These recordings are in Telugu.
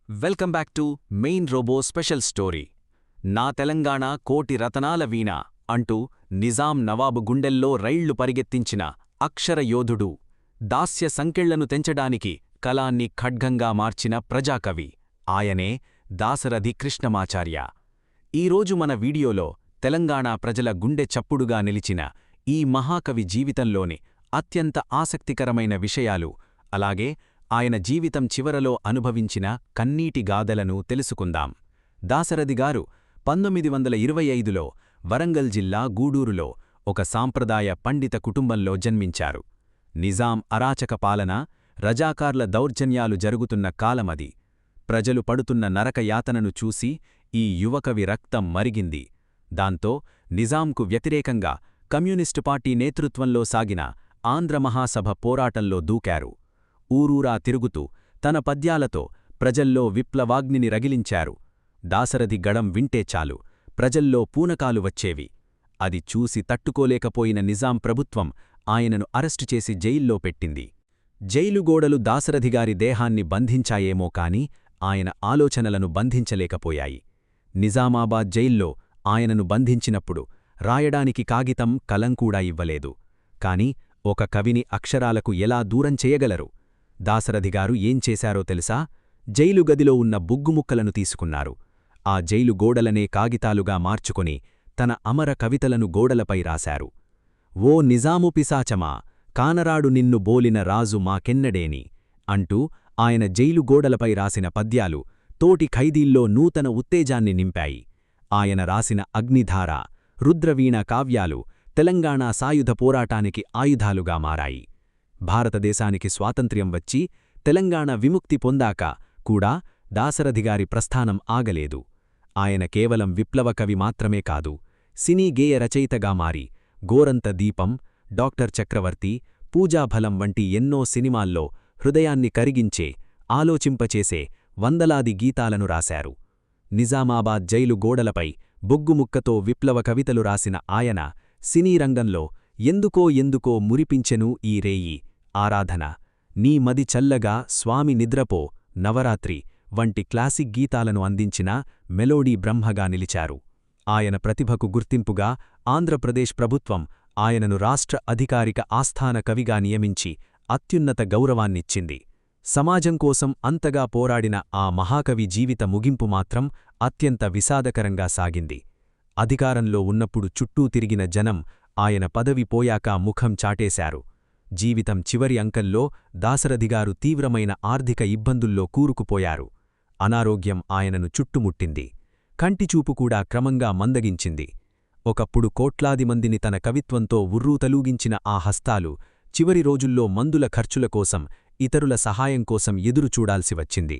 Welcome back to main robo special story. నా తెలంగాణ కోటి రతనాల వీణ అంటూ నిజాం నవాబు గుండెల్లో రైళ్లు పరిగెత్తించిన అక్షర యోధుడు, దాస్య సంకెళ్లను తెంచడానికి కలాన్ని ఖడ్గంగా మార్చిన ప్రజాకవి ఆయనే దాశరథి కృష్ణమాచార్య. ఈరోజు మన వీడియోలో తెలంగాణ ప్రజల గుండె చప్పుడుగా నిలిచిన ఈ మహాకవి జీవితంలోని అత్యంత ఆసక్తికరమైన విషయాలు, అలాగే ఆయన జీవితం చివరలో అనుభవించిన కన్నీటి గాథలను తెలుసుకుందాం. దాశరథిగారు 1925లో వరంగల్ జిల్లా గూడూరులో ఒక సాంప్రదాయ పండిత కుటుంబంలో జన్మించారు. నిజాం అరాచక పాలన, రజాకార్ల దౌర్జన్యాలు జరుగుతున్న కాలమది. ప్రజలు పడుతున్న నరకయాతనను చూసి ఈ యువకవి రక్తం మరిగింది. దాంతో నిజాంకు వ్యతిరేకంగా కమ్యూనిస్టు పార్టీ నేతృత్వంలో సాగిన ఆంధ్రమహాసభ పోరాటంలో దూకారు. ఊరూరా తిరుగుతూ తన పద్యాలతో ప్రజల్లో విప్లవాగ్నిని రగిలించారు. దాశరథి గళం వింటే చాలు ప్రజల్లో పూనకాలు వచ్చేవి. అది చూసి తట్టుకోలేకపోయిన నిజాం ప్రభుత్వం ఆయనను అరెస్టు చేసి జైల్లో పెట్టింది. జైలుగోడలు దాశరథిగారి దేహాన్ని బంధించాయేమో కాని ఆయన ఆలోచనలను బంధించలేకపోయాయి. నిజామాబాద్ జైల్లో ఆయనను బంధించినప్పుడు రాయడానికి కాగితం, కలంకూడా ఇవ్వలేదు. కాని ఒక కవిని అక్షరాలకు ఎలా దూరం చేయగలరు? దాశరథిగారు ఏం చేశారో తెలుసా? జైలు గదిలో ఉన్న బుగ్గుముక్కలను తీసుకున్నారు. ఆ జైలు గోడలనే కాగితాలుగా మార్చుకొని తన అమర కవితలను గోడలపై రాశారు. ఓ నిజాము పిశాచమా, కానరాడు నిన్ను బోలిన రాజు మాకెన్నడేని అంటూ ఆయన జైలు గోడలపై రాసిన పద్యాలు తోటి ఖైదీల్లో నూతన ఉత్తేజాన్ని నింపాయి. ఆయన రాసిన అగ్నిధార, రుద్రవీణ కావ్యాలు తెలంగాణ సాయుధ పోరాటానికి ఆయుధాలుగా మారాయి. భారతదేశానికి స్వాతంత్ర్యం వచ్చి తెలంగాణ విముక్తి పొందాక కూడా దాశరథిగారి ప్రస్థానం ఆగలేదు. ఆయన కేవలం విప్లవకవి మాత్రమే కాదు, సినీ గేయ రచయితగా మారి గోరంత దీపం, డాక్టర్ చక్రవర్తి, పూజాఫలం వంటి ఎన్నో సినిమాల్లో హృదయాన్ని కరిగించే, ఆలోచింపచేసే వందలాది గీతాలను రాశారు. నిజామాబాద్ జైలు గోడలపై బొగ్గుముక్కతో విప్లవ కవితలు రాసిన ఆయన సినీరంగంలో ఎందుకో మురిపించెను ఈ రేయి, ఆరాధన, నీ మది చల్లగా, స్వామి నిద్రపో, నవరాత్రి వంటి క్లాసిక్ గీతాలను అందించిన మెలోడీ బ్రహ్మగా నిలిచారు. ఆయన ప్రతిభకు గుర్తింపుగా ఆంధ్రప్రదేశ్ ప్రభుత్వం ఆయనను రాష్ట్ర అధికారిక ఆస్థాన కవిగా నియమించి అత్యున్నత గౌరవాన్నిచ్చింది. సమాజం కోసం అంతగా పోరాడిన ఆ మహాకవి జీవిత ముగింపు మాత్రం అత్యంత విషాదకరంగా సాగింది. అధికారంలో ఉన్నప్పుడు చుట్టూ తిరిగిన జనం ఆయన పదవి పోయాక ముఖం చాటేశారు. జీవితం చివరి అంకంలో దాశరథిగారు తీవ్రమైన ఆర్థిక ఇబ్బందుల్లో కూరుకుపోయారు. అనారోగ్యం ఆయనను చుట్టుముట్టింది. కంటిచూపు కూడా క్రమంగా మందగించింది. ఒకప్పుడు కోట్లాది మందిని తన కవిత్వంతో ఉర్రూతలూగించిన ఆ హస్తాలు చివరి రోజుల్లో మందుల ఖర్చుల కోసం, ఇతరుల సహాయం కోసం ఎదురుచూడాల్సి వచ్చింది.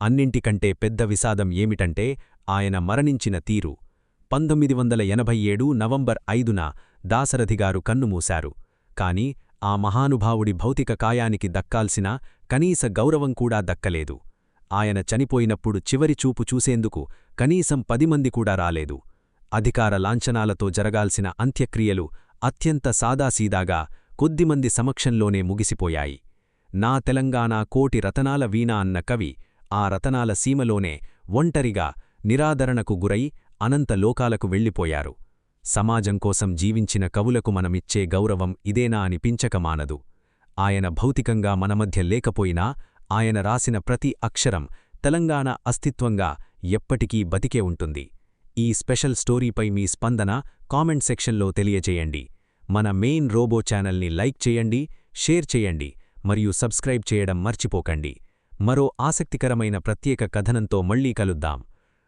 అన్నింటికంటే పెద్ద విషాదం ఏమిటంటే ఆయన మరణించిన తీరు. 1987 నవంబర్ 5న దాశరథిగారు కన్నుమూశారు. కాని ఆ మహానుభావుడి భౌతిక కాయానికి దక్కాల్సిన కనీస గౌరవం కూడా దక్కలేదు. ఆయన చనిపోయినప్పుడు చివరి చూపు చూసేందుకు కనీసం 10 మంది కూడా రాలేదు. అధికార లాంఛనాలతో జరగాల్సిన అంత్యక్రియలు అత్యంత సాదాసీదాగా కొద్దిమంది సమక్షంలోనే ముగిసిపోయాయి. నా తెలంగాణ కోటి రతనాల వీణ అన్న కవి ఆ రతనాల సీమలోనే ఒంటరిగా నిరాదరణకు గురై అనంత లోకాలకు వెళ్ళిపోయారు. సమాజం కోసం జీవించిన కవులకు మనమిచ్చే గౌరవం ఇదేనా అనిపించకమానదు. ఆయన భౌతికంగా మన మధ్య లేకపోయినా ఆయన రాసిన ప్రతి అక్షరం తెలంగాణ అస్తిత్వంగా ఎప్పటికీ బతికే ఉంటుంది. ఈ స్పెషల్ స్టోరీపై మీ స్పందన కామెంట్ సెక్షన్లో తెలియజేయండి. మన మెయిన్ రోబో ఛానల్ని లైక్ చేయండి, షేర్ చేయండి మరియు సబ్స్క్రైబ్ చేయడం మర్చిపోకండి. మరో ఆసక్తికరమైన ప్రత్యేక కథనంతో మళ్ళీ కలుద్దాం.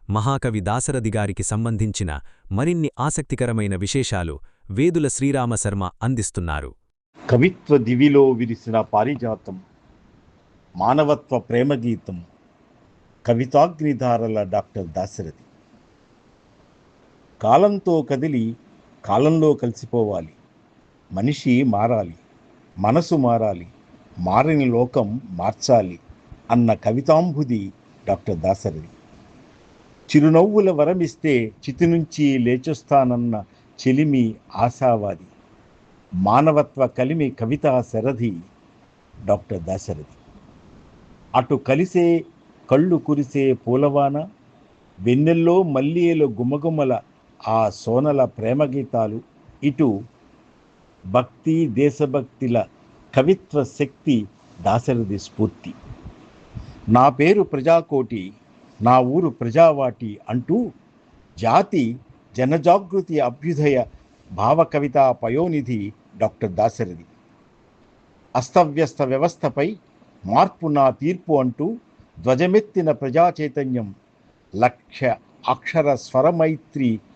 మహాకవి దాశరథిగారికి సంబంధించిన మరిన్ని ఆసక్తికరమైన విశేషాలు వేదుల శ్రీరామశర్మ అందిస్తున్నారు. కవిత్వ దివిలో విరిసిన పారిజాతం, మానవత్వ ప్రేమగీతం, కవితాగ్నిధారల డాక్టర్ దాశరథి. కాలంతో కదిలి కాలంలో కలిసిపోవాలి. మనిషి మారాలి, మనసు మారాలి, మారిన లోకం మార్చాలి అన్న కవితాంబుది డాక్టర్ దాశరథి. చిరునవ్వుల వరమిస్తే చితినుంచి లేచొస్తానన్న చెలిమి ఆశావాది. మానవత్వ కలిమి కవితా శరథి డాక్టర్ దాశరథి. అటు కలిసే కళ్ళు కురిసే పూలవాన, వెన్నెల్లో మల్లియల గుమగుమల ఆ సోనల ప్రేమ గీతాలు, ఇటు భక్తి దేశభక్తిల కవిత్వ శక్తి దాశరథి స్ఫూర్తి. నా పేరు ప్రజాకోటి, నా ఊరు ప్రజావాటి అంటూ జాతి జనజాగృతి అభ్యుదయ భావ కవితా పయోనిధి డాక్టర్ దాశరథి. అస్తవ్యస్త వ్యవస్థపై మార్పు నా తీర్పు అంటూ ధ్వజమెత్తిన ప్రజా చైతన్యం, లక్ష్య అక్షర స్వరమైత్రితో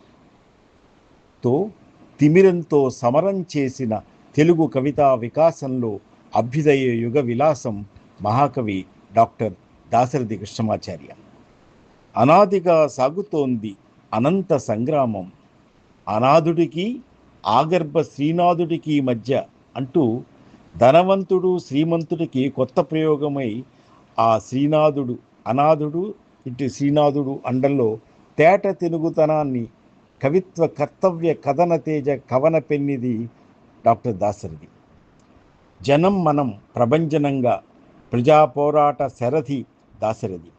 తిమిరంతో సమరం చేసిన తెలుగు కవితా వికాసంలో అభ్యుదయ యుగ విలాసం మహాకవి డాక్టర్ దాశరథి కృష్ణమాచార్య. అనాదిగా సాగుతోంది అనంత సంగ్రామం, అనాథుడికి ఆగర్భ శ్రీనాథుడికి మధ్య అంటూ ధనవంతుడు శ్రీమంతుడికి కొత్త ప్రయోగమై ఆ శ్రీనాథుడు అనాథుడు ఇటు శ్రీనాథుడు అండంలో తేట తెలుగుతనాన్ని కవిత్వ కర్తవ్య కథన తేజ కవన పెన్నిది డాక్టర్ దాశరథి. జనం మనం ప్రభంజనంగా ప్రజా పోరాట శరథి దాశరథి.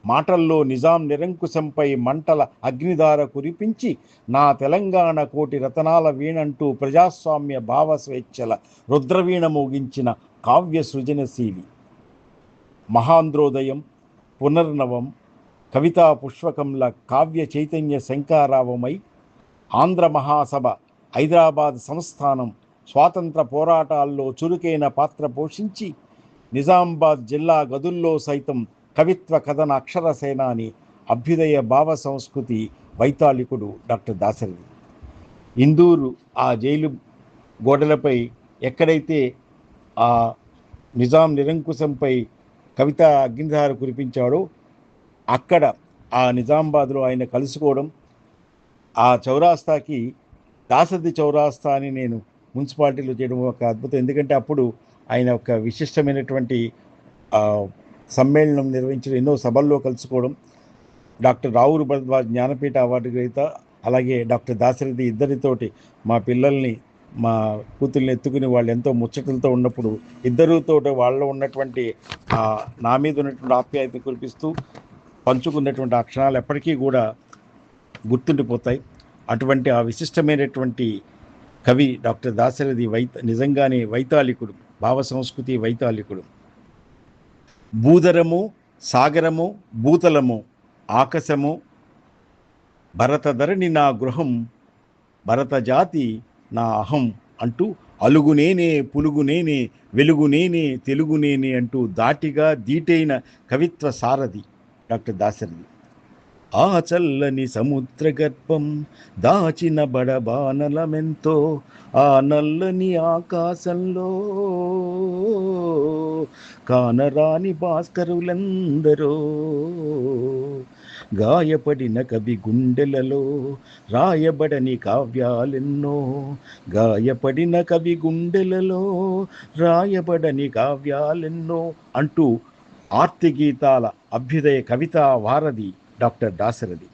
మాటల్లో నిజాం నిరంకుశంపై మంటల అగ్నిధార కురిపించి నా తెలంగాణ కోటి రతనాల వీణంటూ ప్రజాస్వామ్య భావ స్వేచ్ఛల రుద్రవీణ మోగించిన కావ్య సృజనశీలి. మహాంధ్రోదయం, పునర్నవం, కవితా పుష్పకంల కావ్య చైతన్య శంకారావమై ఆంధ్ర మహాసభ, హైదరాబాద్ సంస్థానం స్వాతంత్ర పోరాటాల్లో చురుకైన పాత్ర పోషించి నిజామాబాద్ జిల్లా గదుల్లో సైతం కవిత్వ కథన అక్షర సేనాని, అభ్యుదయ భావ సంస్కృతి వైతాళికుడు డాక్టర్ దాశరథి. ఇందూరు ఆ జైలు గోడలపై ఎక్కడైతే ఆ నిజాం నిరంకుశంపై కవితా అగ్నిధార కురిపించాడో అక్కడ ఆ నిజామాబాద్లో ఆయన కలుసుకోవడం, ఆ చౌరాస్తాకి దాశరథి చౌరాస్తా అని నేను మున్సిపాలిటీలో చేయడం ఒక అద్భుతం. ఎందుకంటే అప్పుడు ఆయన ఒక విశిష్టమైనటువంటి సమ్మేళనం నిర్వహించడం, ఎన్నో సభల్లో కలుసుకోవడం. డాక్టర్ రావురు భరద్వాజ్ జ్ఞానపీఠ అవార్డు గ్రహీత, అలాగే డాక్టర్ దాశరథి ఇద్దరితోటి మా పిల్లల్ని మా కూతుర్ని ఎత్తుకుని వాళ్ళు ఎంతో ముచ్చటలతో ఉన్నప్పుడు ఇద్దరితో వాళ్ళలో ఉన్నటువంటి నా మీద ఉన్నటువంటి ఆప్యాయత కురిపిస్తూ పంచుకున్నటువంటి ఆ క్షణాలు ఎప్పటికీ కూడా గుర్తుండిపోతాయి. అటువంటి ఆ విశిష్టమైనటువంటి కవి డాక్టర్ దాశరథి నిజంగానే వైతాళికుడు, భావ సంస్కృతి వైతాళికుడు. భూధరము, సాగరము, భూతలము, ఆకాశము, భరతధరణి నా గృహం, భరత జాతి నా అహం అంటూ అలుగునేనే పులుగునేనే వెలుగునేనే తెలుగునేనే అంటూ దాటిగా దీటైన కవిత్వ సారథి డాక్టర్ దాశరథి. ఆ చల్లని సముద్ర గర్భం దాచిన బడబానలమెంతో, ఆ నల్లని ఆకాశంలో కానరాని భాస్కరులందరో, గాయపడిన కవి గుండెలలో రాయబడని కావ్యాలెన్నో, గాయపడిన కవి గుండెలలో రాయబడని కావ్యాలెన్నో అంటూ ఆర్తిగీతాల అభ్యుదయ కవితా వారధి డాక్టర్ దాశరథి.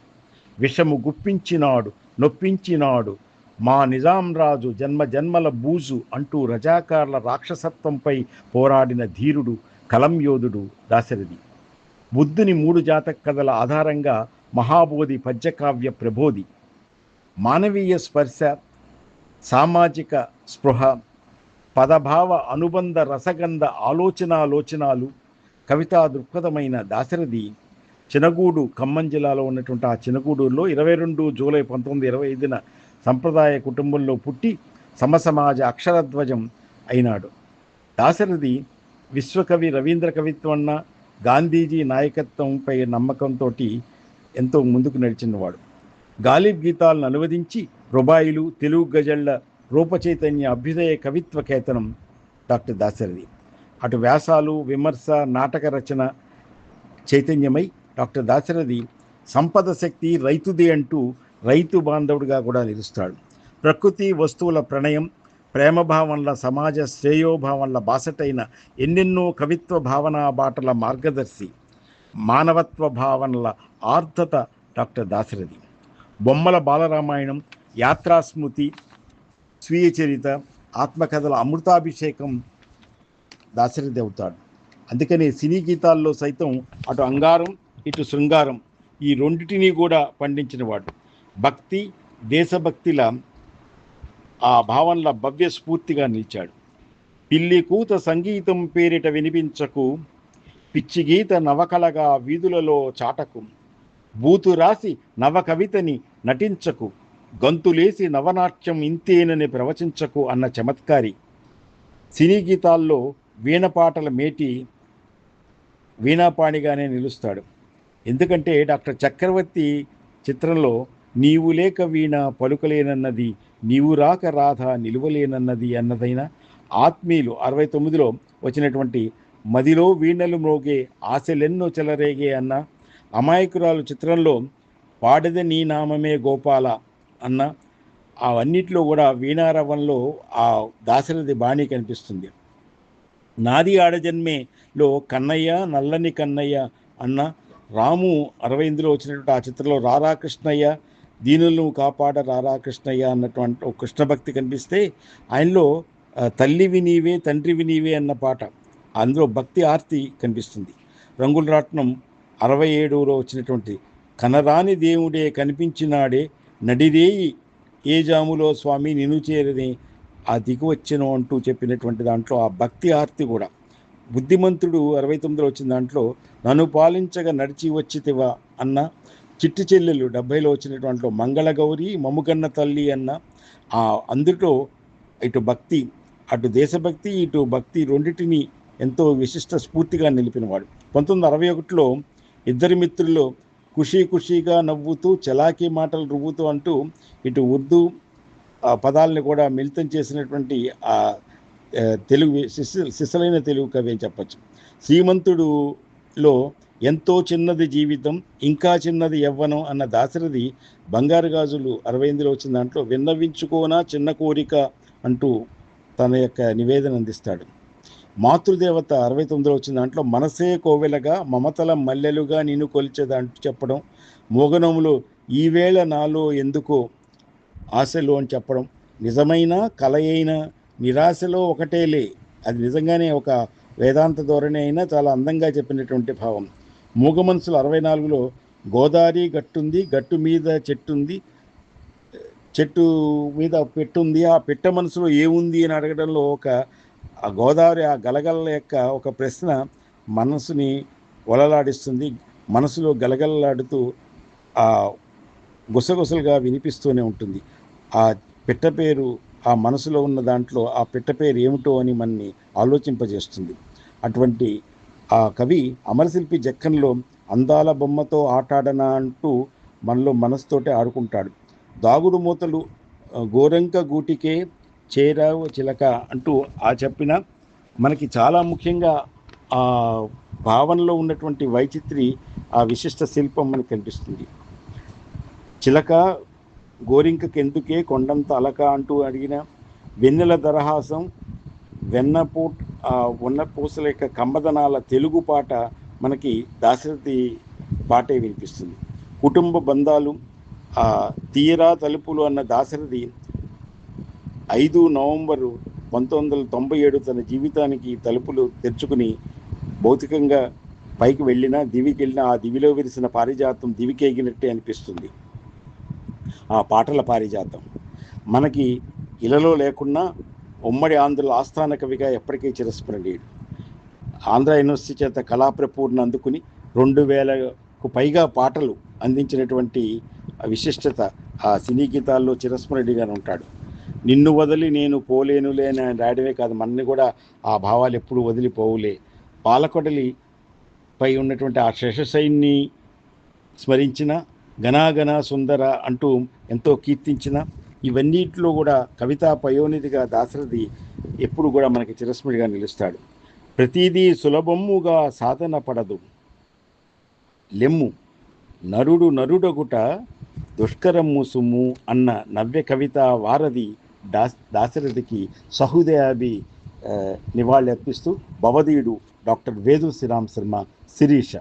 విషము గుప్పించినాడు, నొప్పించినాడు మా నిజాం రాజు జన్మ జన్మల బూజు అంటూ రజాకార్ల రాక్షసత్వంపై పోరాడిన ధీరుడు, కలంయోధుడు దాశరథి. బుద్ధుని 3 జాతక కథల ఆధారంగా మహాబోధి పద్యకావ్య ప్రబోధి. మానవీయ స్పర్శ, సామాజిక స్పృహ, పదభావ అనుబంధ రసగంధ ఆలోచనాలు కవితా దృక్పథమైన దాశరథి చినగూడు, ఖమ్మం జిల్లాలో ఉన్నటువంటి ఆ చినగూడూరులో 22 జూలై 1925 సంప్రదాయ కుటుంబంలో పుట్టి సమసమాజ అక్షరధ్వజం అయినాడు. దాశరథి విశ్వకవి రవీంద్ర కవిత్వన్న, గాంధీజీ నాయకత్వంపై నమ్మకంతో ఎంతో ముందుకు నడిచినవాడు. గాలిబ్ గీతాలను అనువదించి రుబాయిలు, తెలుగు గజళ్ల రూపచైతన్య అభ్యుదయ కవిత్వ కేతనం డాక్టర్ దాశరథి. అటు వ్యాసాలు, విమర్శ, నాటక రచన చైతన్యమై డాక్టర్ దాశరథి సంపద శక్తి రైతుది అంటూ రైతు బాంధవుడిగా కూడా నిలుస్తాడు. ప్రకృతి వస్తువుల ప్రణయం, ప్రేమభావంల సమాజ శ్రేయోభావంల బాసటైన ఎన్నెన్నో కవిత్వ భావనా బాటల మార్గదర్శి, మానవత్వ భావనల ఆర్ధత డాక్టర్ దాశరథి. బొమ్మల బాలరామాయణం, యాత్రాస్మృతి, స్వీయ చరిత, ఆత్మకథల అమృతాభిషేకం దాశరథి అవుతాడు. అందుకని సినీ గీతాల్లో సైతం అటు అంగారం ఇటు శృంగారం ఈ రెండిటిని కూడా పండించినవాడు. భక్తి దేశభక్తిల ఆ భావనల భవ్య స్ఫూర్తిగా నిలిచాడు. పిల్లి కూత సంగీతం పేరిట వినిపించకు, పిచ్చి గీత నవకలగా వీధులలో చాటకు, బూతు రాసి నవకవితని నటించకు, గంతులేసి నవనాట్యం ఇంతేనని ప్రవచించకు అన్న చమత్కారి సినీ గీతాల్లో వీణపాటల మేటి వీణాపాణిగానే నిలుస్తాడు. ఎందుకంటే డాక్టర్ చక్రవర్తి చిత్రంలో నీవు లేక వీణ పలుకలేనన్నది, నీవు రాక రాధ నిలువలేనన్నది అన్నదైన ఆత్మీయులు 69లో వచ్చినటువంటి మదిలో వీణలు మ్రోగే ఆశలెన్నో చెలరేగే అన్న అమాయకురాలు చిత్రంలో పాడద నీ నామమే గోపాల అన్న అవన్నిట్లో కూడా వీణారవంలో ఆ దాశరథి బాణి కనిపిస్తుంది. నాది ఆడజన్మేలో కన్నయ్య నల్లని కన్నయ్య అన్న రాము 68లో వచ్చినటువంటి ఆ చిత్రంలో రారా కృష్ణయ్య దీనులను కాపాడ రారా కృష్ణయ్య అన్నటువంటి ఒక కృష్ణ భక్తి కనిపిస్తే, ఆయనలో తల్లివి నీవే తండ్రివి నీవే అన్న పాట, అందులో భక్తి ఆర్తి కనిపిస్తుంది. రంగుల రాట్నం 67లో వచ్చినటువంటి కనరాని దేవుడే కనిపించినాడే నడిరేయి ఏ జాములో స్వామి నిన్ను చేరని ఆ దిగు వచ్చెను అంటూ చెప్పినటువంటి దాంట్లో ఆ భక్తి ఆర్తి కూడా. బుద్ధిమంతుడు 69లో వచ్చిన దాంట్లో నన్ను పాలించగా నడిచి వచ్చితివా అన్న, చిట్టి చెల్లెలు 70లో వచ్చినటువంటి మంగళగౌరి మమ్ముకన్న తల్లి అన్న అందులో ఇటు భక్తి అటు దేశభక్తి ఇటు భక్తి రెండింటిని ఎంతో విశిష్ట స్ఫూర్తిగా నిలిపినవాడు. 1961లో ఇద్దరి మిత్రుల్లో ఖుషీగా నవ్వుతూ చలాకీ మాటలు రువ్వుతూ అంటూ ఇటు ఉర్దూ పదాలని కూడా మిళితం చేసినటువంటి ఆ తెలుగు సిసలైన తెలుగు కవి అని చెప్పచ్చు. శ్రీమంతుడులో ఎంతో చిన్నది జీవితం ఇంకా చిన్నది యవ్వనం అన్న దాశరథి బంగారు గాజులు 68లో వచ్చిన దాంట్లో విన్నవించుకోనా చిన్న కోరిక అంటూ తన యొక్క నివేదన అందిస్తాడు. మాతృదేవత 69లో వచ్చిన దాంట్లో మనసే కోవెలగా మమతల మల్లెలుగా నిన్ను కొలిచేదంటూ చెప్పడం, మోగనములో ఈవేళ నాలో ఎందుకో ఆశలు అని చెప్పడం, నిజమైన కలయైన నిరాశలో ఒకటేలే, అది నిజంగానే ఒక వేదాంత ధోరణి అయినా చాలా అందంగా చెప్పినటువంటి భావం. మూగ మనసులు 64లో గోదావరి గట్టుంది గట్టు మీద చెట్టుంది చెట్టు మీద పెట్టుంది ఆ పిట్ట మనసులో ఏముంది అని అడగడంలో ఆ గోదావరి ఆ గలగల యొక్క ఒక ప్రశ్న మనసుని ఒలలాడిస్తుంది. మనసులో గలగలలాడుతూ ఆ గుసగుసలుగా వినిపిస్తూనే ఉంటుంది. ఆ పిట్ట పేరు ఆ మనసులో ఉన్న దాంట్లో ఆ పిట్ట పేరు ఏమిటో అని మనని ఆలోచింపజేస్తుంది. అటువంటి ఆ కవి అమరశిల్పి జక్కన్లో అందాల బొమ్మతో ఆటాడనా అంటూ మనలో మనసుతోటే ఆడుకుంటాడు. దాగుడు మూతలు గోరంక గూటికే చేరావు చిలక అంటూ చెప్పిన మనకి చాలా ముఖ్యంగా ఆ భావనలో ఉన్నటువంటి వైచిత్రి ఆ విశిష్ట శిల్పం మనకు కనిపిస్తుంది. చిలక గోరింకకెందుకే కొండంత అలక అంటూ అడిగిన వెన్నెల దరహాసం వెన్నపూసల యొక్క కంబదనాల తెలుగు పాట మనకి దాశరథి పాటే వినిపిస్తుంది. కుటుంబ బంధాలు తీయరా తలుపులు అన్న దాశరథి 5 నవంబరు 1997 తన జీవితానికి తలుపులు తెరుచుకుని భౌతికంగా పైకి వెళ్ళినా దివికి వెళ్ళినా ఆ దివిలో విరిసిన పారిజాతం దివికేగినట్టే అనిపిస్తుంది. ఆ పాటల పారిజాతం మనకి ఇలలో లేకున్నా ఉమ్మడి ఆంధ్రుల ఆస్థాన కవిగా ఎప్పటికీ చిరస్మరణీయుడు. ఆంధ్ర యూనివర్సిటీ చేత కళాప్రపూర్ణ అందుకుని 2000కు పైగా పాటలు అందించినటువంటి విశిష్టత ఆ సినీ గీతాల్లో చిరస్మరణీయంగా ఉంటాడు. నిన్ను వదిలి నేను పోలేనులే అని రాయడమే కాదు, మనని కూడా ఆ భావాలు ఎప్పుడు వదిలిపోవులే. పాలకొడలిపై ఉన్నటువంటి ఆ శేషశైన్ని స్మరించిన గణాగణ సుందర అంటూ ఎంతో కీర్తించిన ఇవన్నిటిలో కూడా కవితా పయోనిధిగా దాశరథి ఎప్పుడు కూడా మనకి చిరస్మృతిగా నిలుస్తాడు. ప్రతిదీ సులభముగా సాధన పడదు లెమ్ము నరుడొగుట దుష్కరమ్ము సుమ్ము అన్న నవ్య కవిత వారధి దాశరథికి సహృదయాభి నివాళి అర్పిస్తూ భవదీయుడు డాక్టర్ వేదు శ్రీరామ్ శర్మ శిరీష.